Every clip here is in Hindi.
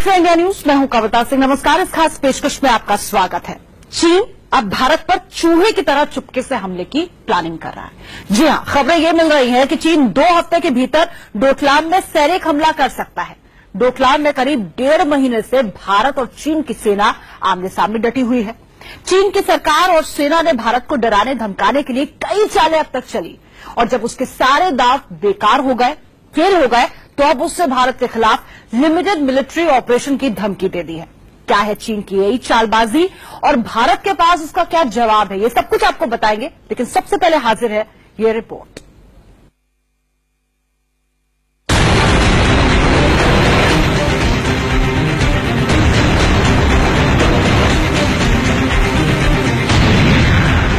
देख रहे हैं इंडिया न्यूज, मैं हूं कविता सिंह। नमस्कार। इस खास पेशकश में आपका स्वागत है। चीन अब भारत पर चूहे की तरह चुपके से हमले की प्लानिंग कर रहा है। जी हां, खबरें ये मिल रही हैं कि चीन 2 हफ्ते के भीतर डोकलाम में सैनिक हमला कर सकता है। डोकलाम में करीब 1.5 महीने से भारत और चीन की सेना आमने सामने डटी हुई है। चीन की सरकार और सेना ने भारत को डराने धमकाने के लिए कई चालें अब तक चली, और जब उसके सारे दांव बेकार हो गए, फेल हो गए, तो अब उससे भारत के खिलाफ लिमिटेड मिलिट्री ऑपरेशन की धमकी दे दी है। क्या है चीन की यही चालबाजी और भारत के पास उसका क्या जवाब है, ये सब कुछ आपको बताएंगे, लेकिन सबसे पहले हाजिर है ये रिपोर्ट।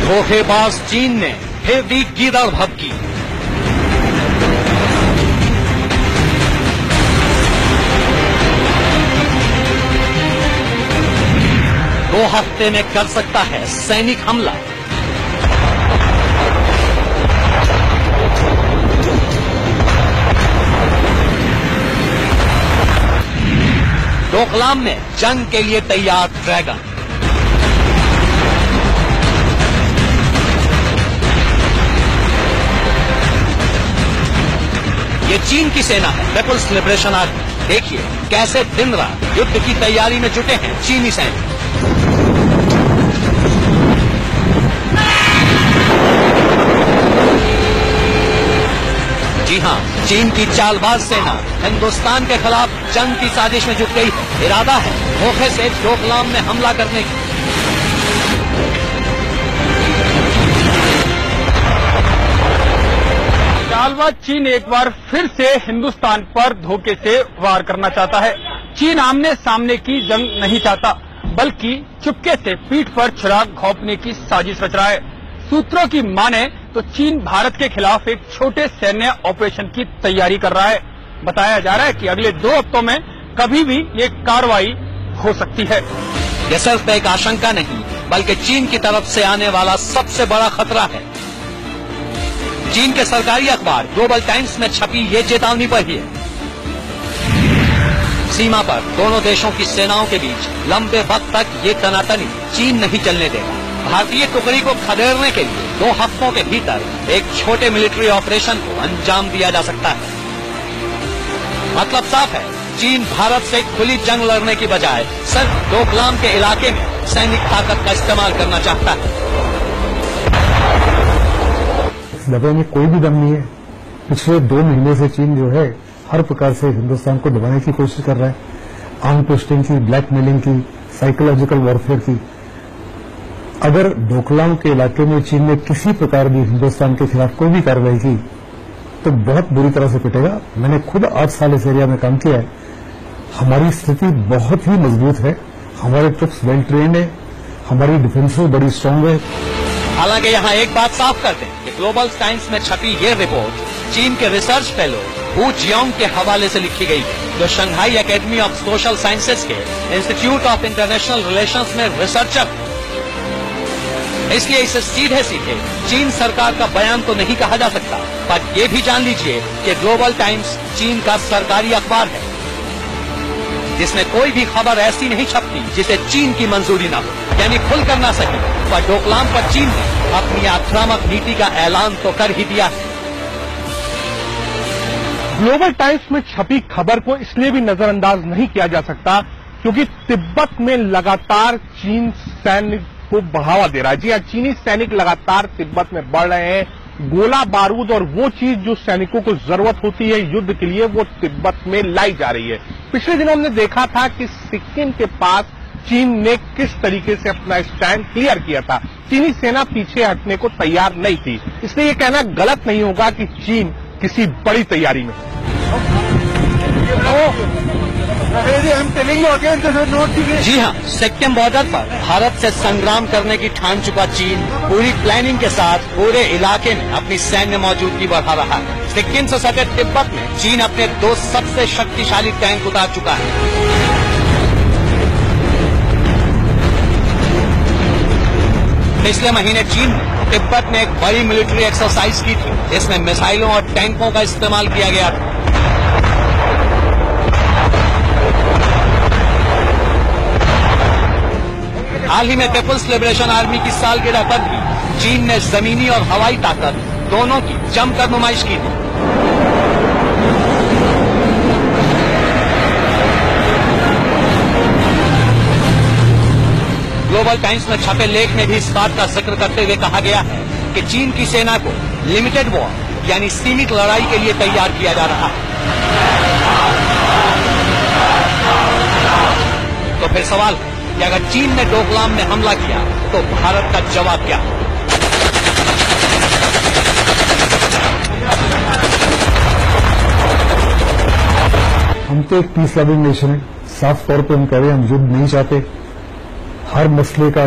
धोखेबाज चीन ने फिर दी गीदड़ भभकी। दो हफ्ते में कर सकता है सैनिक हमला। डोकलाम में जंग के लिए तैयार ड्रैगन। ये चीन की सेना है, पीपुल्स लिबरेशन आर्मी। देखिए कैसे दिन रात युद्ध की तैयारी में जुटे हैं चीनी सैनिक। जी हां, चीन की चालबाज सेना हिंदुस्तान के खिलाफ जंग की साजिश में जुट गई। इरादा है धोखे से डोकलाम में हमला करने की। चालबाज चीन एक बार फिर से हिंदुस्तान पर धोखे से वार करना चाहता है। चीन आमने सामने की जंग नहीं चाहता, बल्कि चुपके से पीठ पर चिराग घोंपने की साजिश रच रहा है। सूत्रों की माने तो चीन भारत के खिलाफ एक छोटे सैन्य ऑपरेशन की तैयारी कर रहा है। बताया जा रहा है कि अगले 2 हफ्तों में कभी भी ये कार्रवाई हो सकती है। यह सिर्फ एक आशंका नहीं, बल्कि चीन की तरफ से आने वाला सबसे बड़ा खतरा है। चीन के सरकारी अखबार ग्लोबल टाइम्स में छपी ये चेतावनी पर ही है। सीमा पर दोनों देशों की सेनाओं के बीच लंबे वक्त तक ये तनातनी चीन नहीं चलने देगा। भारतीय टुकड़ी को खदेड़ने के लिए 2 हफ्तों के भीतर एक छोटे मिलिट्री ऑपरेशन को अंजाम दिया जा सकता है। मतलब साफ है, चीन भारत से खुली जंग लड़ने की बजाय सिर्फ डोकलाम के इलाके में सैनिक ताकत का इस्तेमाल करना चाहता है। इस दबे में कोई भी दम नहीं है। पिछले 2 महीने से चीन जो है हर प्रकार से हिंदुस्तान को दबाने की कोशिश कर रहा है। आर्म ट्विस्टिंग की, ब्लैकमेलिंग की, साइकोलॉजिकल वॉरफेयर की। अगर डोकलाम के इलाके में चीन ने किसी प्रकार भी हिंदुस्तान के खिलाफ कोई भी कार्रवाई की तो बहुत बुरी तरह से पिटेगा। मैंने खुद 8 साल इस एरिया में काम किया है। हमारी स्थिति बहुत ही मजबूत है, हमारे ट्रुप्स वेल ट्रेन्ड है, हमारी डिफेंस बड़ी स्ट्रांग है। हालांकि यहाँ एक बात साफ कर दें कि ग्लोबल टाइम्स में छपी ये रिपोर्ट चीन के रिसर्च फेलो हू जियोंग के हवाले से लिखी गई है, जो Shanghai academy of social sciences के इंस्टीट्यूट ऑफ इंटरनेशनल रिलेशंस में रिसर्चर है। इसलिए इसे सीधे सीधे चीन सरकार का बयान तो नहीं कहा जा सकता, पर यह भी जान लीजिए कि ग्लोबल टाइम्स चीन का सरकारी अखबार है, जिसमें कोई भी खबर ऐसी नहीं छपती जिसे चीन की मंजूरी ना हो, यानी खुलकर ना सके। पर डोकलाम पर चीन ने अपनी आक्रामक नीति का ऐलान तो कर ही दिया है। ग्लोबल टाइम्स में छपी खबर को इसलिए भी नजरअंदाज नहीं किया जा सकता क्योंकि तिब्बत में लगातार चीन सैन्य को बढ़ावा दे रहा है। जी हाँ, चीनी सैनिक लगातार तिब्बत में बढ़ रहे हैं। गोला बारूद और वो चीज जो सैनिकों को जरूरत होती है युद्ध के लिए, वो तिब्बत में लाई जा रही है। पिछले दिनों हमने देखा था कि सिक्किम के पास चीन ने किस तरीके से अपना स्टैंड क्लियर किया था। चीनी सेना पीछे हटने को तैयार नहीं थी। इसलिए ये कहना गलत नहीं होगा कि चीन किसी बड़ी तैयारी में। जी हाँ, सिक्किम बॉर्डर पर भारत से संग्राम करने की ठान चुका चीन पूरी प्लानिंग के साथ पूरे इलाके में अपनी सैन्य मौजूदगी बढ़ा रहा है। सिक्किम से सटे तिब्बत में चीन अपने 2 सबसे शक्तिशाली टैंक उतार चुका है। पिछले महीने चीन ने तिब्बत में एक बड़ी मिलिट्री एक्सरसाइज की थी, जिसमें मिसाइलों और टैंकों का इस्तेमाल किया गया था। हाल ही में पीपुल्स लिबरेशन आर्मी की सालगिरह पर भी चीन ने जमीनी और हवाई ताकत दोनों की जमकर नुमाइश की थी। ग्लोबल टाइम्स में छपे लेख में भी इस बात का जिक्र करते हुए कहा गया है कि चीन की सेना को लिमिटेड वॉर यानी सीमित लड़ाई के लिए तैयार किया जा रहा है। तो फिर सवाल है कि अगर चीन ने डोकलाम में हमला किया तो भारत का जवाब क्या? हम तो एक पीस लविंग नेशन है। साफ तौर पे हम कह रहे हैं हम युद्ध नहीं चाहते। हर मसले का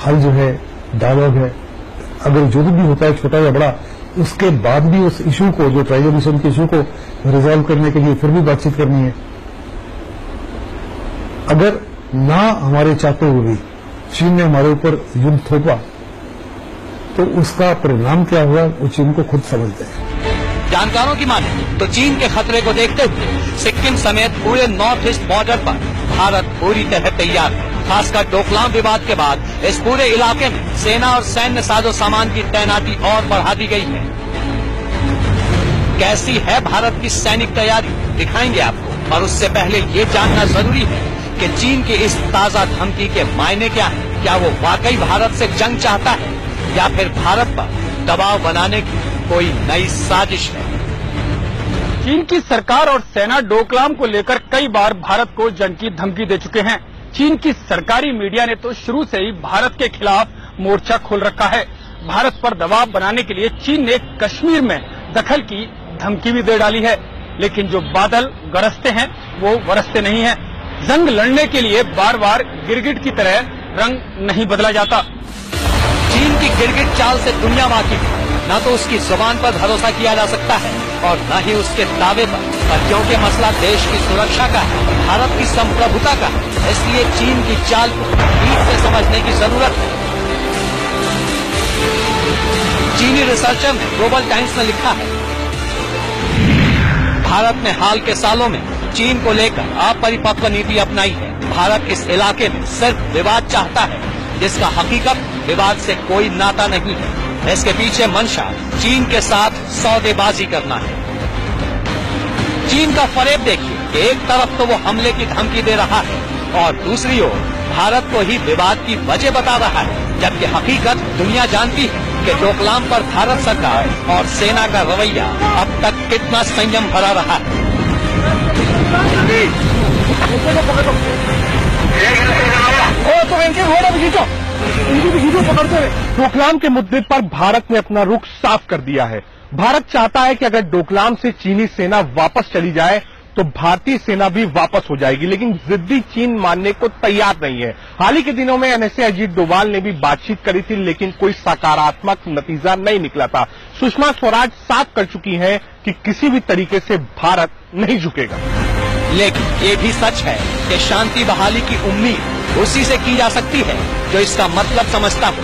हल जो है डायलॉग है। अगर युद्ध भी होता है छोटा या बड़ा, उसके बाद भी उस इशू को, जो ट्राइजोल्यूशन के इशू को रिजॉल्व करने के लिए फिर भी बातचीत करनी है। अगर ना हमारे चाहते हुए भी चीन ने हमारे ऊपर युद्ध थोपा तो उसका परिणाम क्या हुआ वो चीन को खुद समझते हैं। जानकारों की माने तो चीन के खतरे को देखते हुए सिक्किम समेत पूरे नॉर्थ ईस्ट बॉर्डर पर भारत पूरी तरह तैयार है। खासकर डोकलाम विवाद के बाद इस पूरे इलाके में सेना और सैन्य साजो सामान की तैनाती और बढ़ा दी गई है। कैसी है भारत की सैनिक तैयारी, दिखाएंगे आपको। और उससे पहले ये जानना जरूरी है कि चीन की इस ताजा धमकी के मायने क्या है। क्या वो वाकई भारत से जंग चाहता है या फिर भारत पर दबाव बनाने की कोई नई साजिश है? चीन की सरकार और सेना डोकलाम को लेकर कई बार भारत को जंग की धमकी दे चुके हैं। चीन की सरकारी मीडिया ने तो शुरू से ही भारत के खिलाफ मोर्चा खोल रखा है। भारत पर दबाव बनाने के लिए चीन ने कश्मीर में दखल की धमकी भी दे डाली है। लेकिन जो बादल गरजते हैं वो बरसते नहीं हैं। जंग लड़ने के लिए बार बार गिरगिट की तरह रंग नहीं बदला जाता। चीन की गिरगिट चाल से दुनिया वाकिफ है। न तो उसकी जुबान पर भरोसा किया जा सकता है और न ही उसके दावे पर क्योंकि मसला देश की सुरक्षा का है, भारत की संप्रभुता का है। इसलिए चीन की चाल को ठीक से समझने की जरूरत है। चीनी रिसर्चर ने ग्लोबल टाइम्स में लिखा है, भारत ने हाल के सालों में चीन को लेकर अपरिपक्व नीति अपनाई है। भारत इस इलाके में सिर्फ विवाद चाहता है जिसका हकीकत विवाद से कोई नाता नहीं है। इसके पीछे मंशा चीन के साथ सौदेबाजी करना है। चीन का फरेब देखिए कि एक तरफ तो वो हमले की धमकी दे रहा है और दूसरी ओर भारत को ही विवाद की वजह बता रहा है, जबकि हकीकत दुनिया जानती है कि डोकलाम पर भारत सरकार और सेना का रवैया अब तक कितना संयम भरा रहा है। डोकलाम के मुद्दे पर भारत ने अपना रुख साफ कर दिया है। भारत चाहता है कि अगर डोकलाम से चीनी सेना वापस चली जाए तो भारतीय सेना भी वापस हो जाएगी, लेकिन जिद्दी चीन मानने को तैयार नहीं है। हाल ही के दिनों में एनएसए अजीत डोभाल ने भी बातचीत करी थी, लेकिन कोई सकारात्मक नतीजा नहीं निकला था। सुषमा स्वराज साफ कर चुकी हैं कि किसी भी तरीके से भारत नहीं झुकेगा। लेकिन ये भी सच है कि शांति बहाली की उम्मीद उसी से की जा सकती है जो इसका मतलब समझता हो।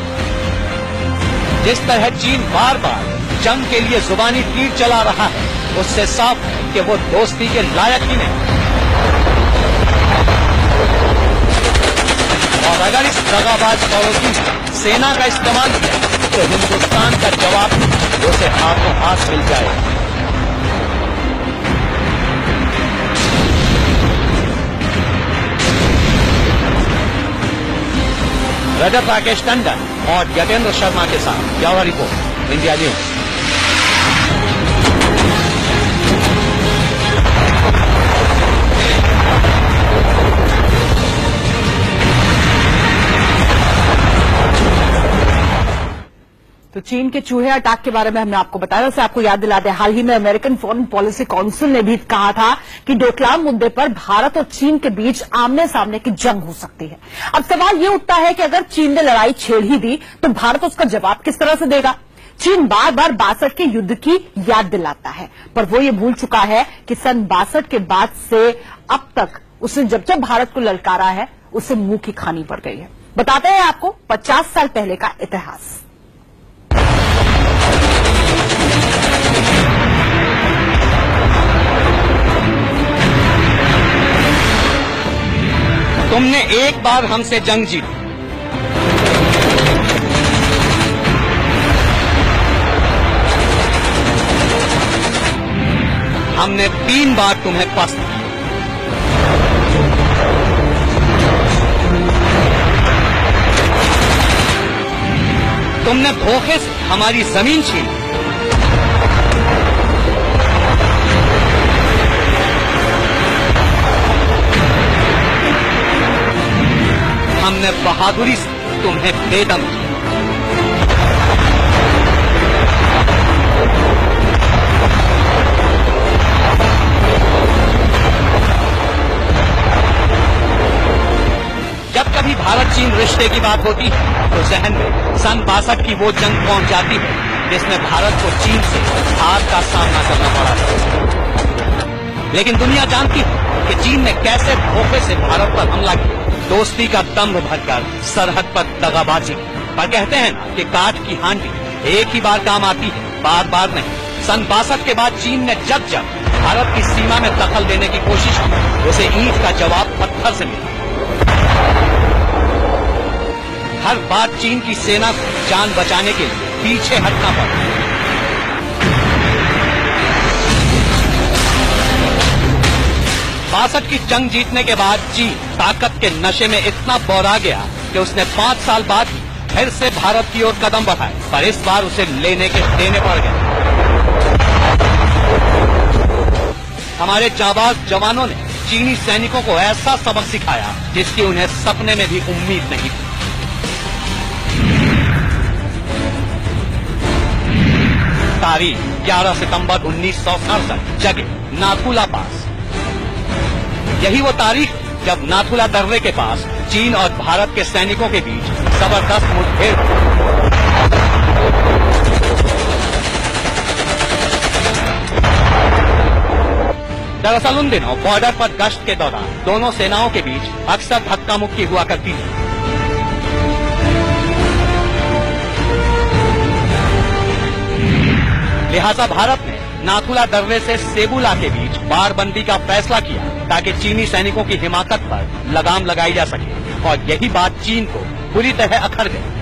जिस तरह चीन बार बार जंग के लिए जुबानी तीर चला रहा है, उससे साफ है कि वो दोस्ती के लायक ही नहीं। और अगर इस दगाबाज पड़ोसी ने सेना का इस्तेमाल किया तो हिंदुस्तान का जवाब उसे हाथों हाथ मिल जाएगा। रजत राकेश टंडन और यतेंद्र शर्मा के साथ ब्यूरो रिपोर्ट, इंडिया न्यूज। तो चीन के चूहे अटैक के बारे में हमने आपको बताया। वैसे आपको याद दिला दें, हाल ही में अमेरिकन फॉरेन पॉलिसी काउंसिल ने भी कहा था कि डोकलाम मुद्दे पर भारत और चीन के बीच आमने सामने की जंग हो सकती है। अब सवाल ये उठता है कि अगर चीन ने लड़ाई छेड़ ही दी तो भारत उसका जवाब किस तरह से देगा। चीन बार बार 62 के युद्ध की याद दिलाता है, पर वो ये भूल चुका है कि सन 62 के बाद से अब तक उसने जब जब भारत को ललकारा है उसे मुंह की खानी पड़ गई है। बताते हैं आपको 50 साल पहले का इतिहास। तुमने एक बार हमसे जंग जीती, हमने 3 बार तुम्हें पस्त किया। तुमने धोखे से हमारी जमीन छीनी। हमने बहादुरी से तुम्हें बेदम किया। जब कभी भारत चीन रिश्ते की बात होती है तो जहन में सन 62 की वो जंग पहुंच जाती है जिसमें भारत को चीन से हार का सामना करना पड़ा था। लेकिन दुनिया जानती है कि चीन ने कैसे धोखे से भारत पर हमला किया, दोस्ती का दंभ भरकर सरहद पर दगाबाजी की। पर कहते हैं ना कि काठ की हांडी एक ही बार काम आती है, बार बार नहीं। सन 62 के बाद चीन ने जब जब भारत की सीमा में दखल देने की कोशिश की, उसे ईंट का जवाब पत्थर से मिला। हर बार चीन की सेना को जान बचाने के लिए पीछे हटना पड़ा। 62 की जंग जीतने के बाद चीन ताकत के नशे में इतना बौरा गया कि उसने 5 साल बाद फिर से भारत की ओर कदम बढ़ाए, पर इस बार उसे लेने के देने पड़ गए। हमारे जाबाज जवानों ने चीनी सैनिकों को ऐसा सबक सिखाया जिसकी उन्हें सपने में भी उम्मीद नहीं थी। तारीख 11 सितंबर 1967, जगह नाथुला पास। यही वो तारीख जब नाथुला दर्रे के पास चीन और भारत के सैनिकों के बीच जबरदस्त मुठभेड़ हुई। दरअसल उन दिनों बॉर्डर पर गश्त के दौरान दोनों सेनाओं के बीच अक्सर धक्का मुक्की हुआ करती थी। लिहाजा भारत ने नाथुला दर्रे से सेबुला के बीच बारबंदी का फैसला किया ताकि चीनी सैनिकों की हिमाकत पर लगाम लगाई जा सके, और यही बात चीन को बुरी तरह अखर गई।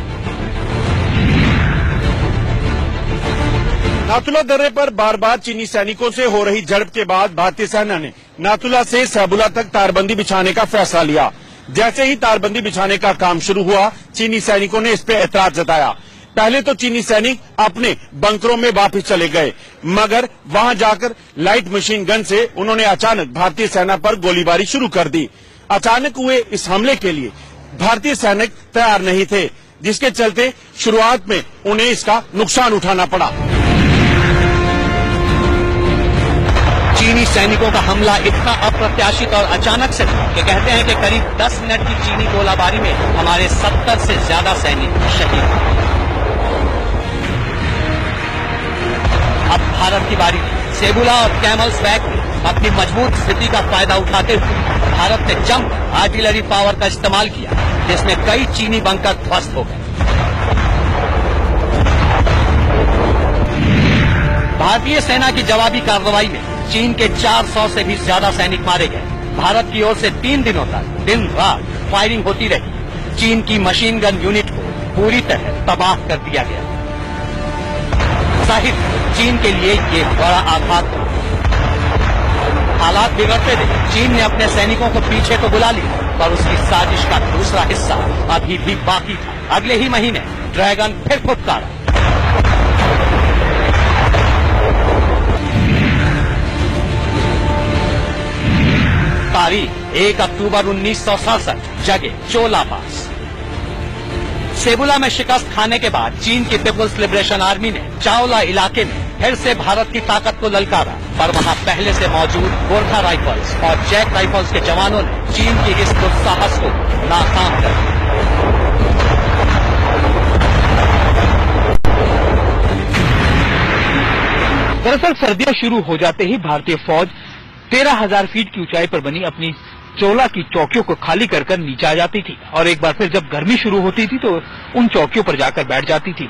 नाथुला दर्रे पर बार बार चीनी सैनिकों से हो रही झड़प के बाद भारतीय सेना ने नाथुला से सेबुला तक तारबंदी बिछाने का फैसला लिया। जैसे ही तारबंदी बिछाने का काम शुरू हुआ, चीनी सैनिकों ने इस पे ऐतराज जताया। पहले तो चीनी सैनिक अपने बंकरों में वापस चले गए, मगर वहां जाकर लाइट मशीन गन से उन्होंने अचानक भारतीय सेना पर गोलीबारी शुरू कर दी। अचानक हुए इस हमले के लिए भारतीय सैनिक तैयार नहीं थे, जिसके चलते शुरुआत में उन्हें इसका नुकसान उठाना पड़ा। चीनी सैनिकों का हमला इतना अप्रत्याशित और अचानक से था कि कहते हैं कि करीब 10 मिनट की चीनी गोलाबारी में हमारे 70 से ज्यादा सैनिक शहीद हुए। अब भारत की बारी थी। सेबुला और कैमल्स बैक ने अपनी मजबूत स्थिति का फायदा उठाते हुए भारत ने जमकर आर्टिलरी पावर का इस्तेमाल किया, जिसमें कई चीनी बंकर ध्वस्त हो गए। भारतीय सेना की जवाबी कार्रवाई में चीन के 400 से भी ज्यादा सैनिक मारे गए। भारत की ओर से 3 दिनों तक दिन रात फायरिंग होती रही। चीन की मशीन गन यूनिट को पूरी तरह तबाह कर दिया गया। जाहिर चीन के लिए ये बड़ा आघात था। हालात बिगड़ते देख चीन ने अपने सैनिकों को पीछे तो बुला लिया, पर उसकी साजिश का दूसरा हिस्सा अभी भी बाकी था। अगले ही महीने ड्रैगन फिर फुटकारा। तारीख 1 अक्टूबर 1967, जगह चोला पास। सेबुला में शिकस्त खाने के बाद चीन की पीपुल्स लिबरेशन आर्मी ने चावला इलाके में फिर से भारत की ताकत को ललकारा, पर वहां पहले से मौजूद गोरखा राइफल्स और जैक राइफल्स के जवानों ने चीन की इस दुस्साहस को नाकाम कर दिया। दरअसल सर्दियां शुरू हो जाते ही भारतीय फौज 13,000 फीट की ऊंचाई पर बनी अपनी चोला की चौकियों को खाली कर नीचे आ जाती थी, और एक बार फिर जब गर्मी शुरू होती थी तो उन चौकियों पर जाकर बैठ जाती थी।